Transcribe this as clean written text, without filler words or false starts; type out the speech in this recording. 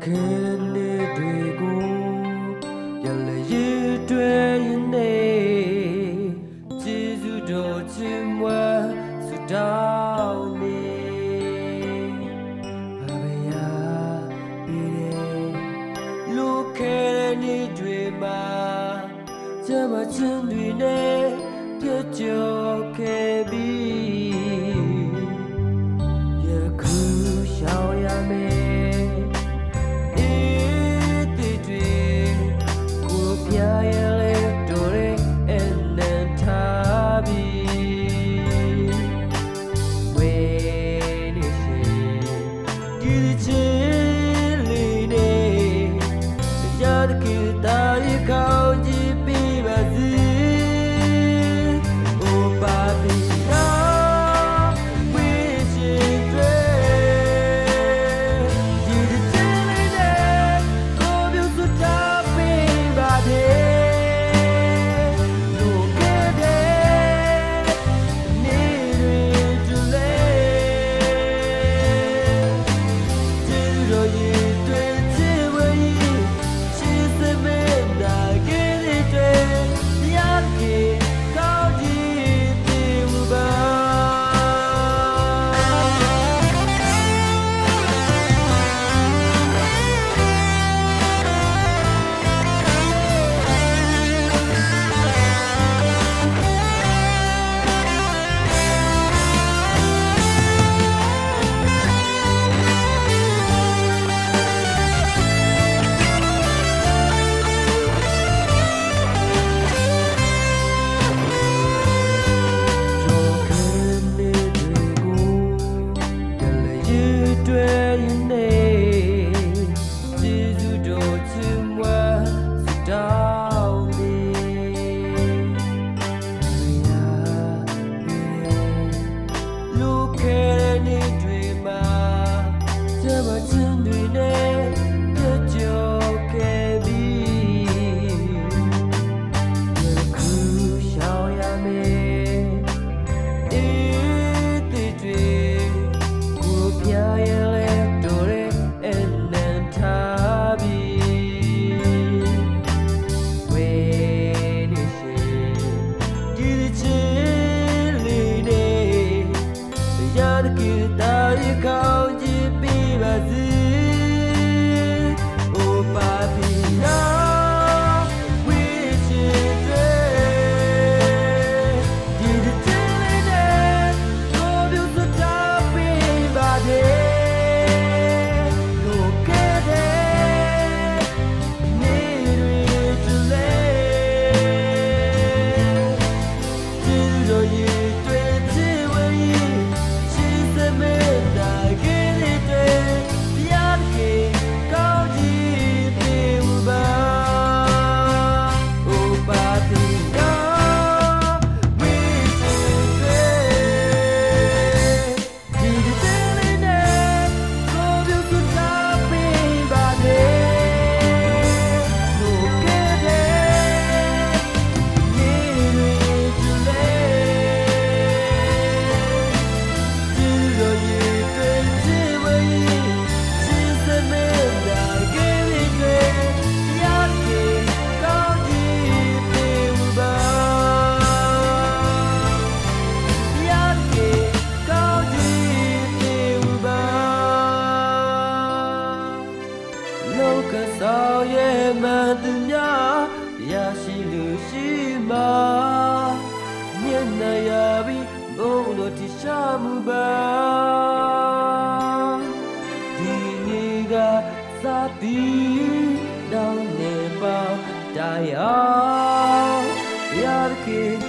ခင်နေတွေကိုရလေရတွေ့ရင်နေကျေးဇူးတော်ချီးမွမ်းဆုတောင်းနေဘာပဲရာပြီးတဲ့လူခဲနေတွေမှာကျမချင်းတွေနဲ့ပြည့်ကျော်ခဲ့ပြီးယခုရှောင်ရမယ်ဆောင်ရဲ့မှန်သူများရရှိလို့ရှိမှာမျက်နှာရပြီးဘုံတို့တခြားမှုပါဒီနေ့ကစသည်တောင်းနေပေါတရားရခင်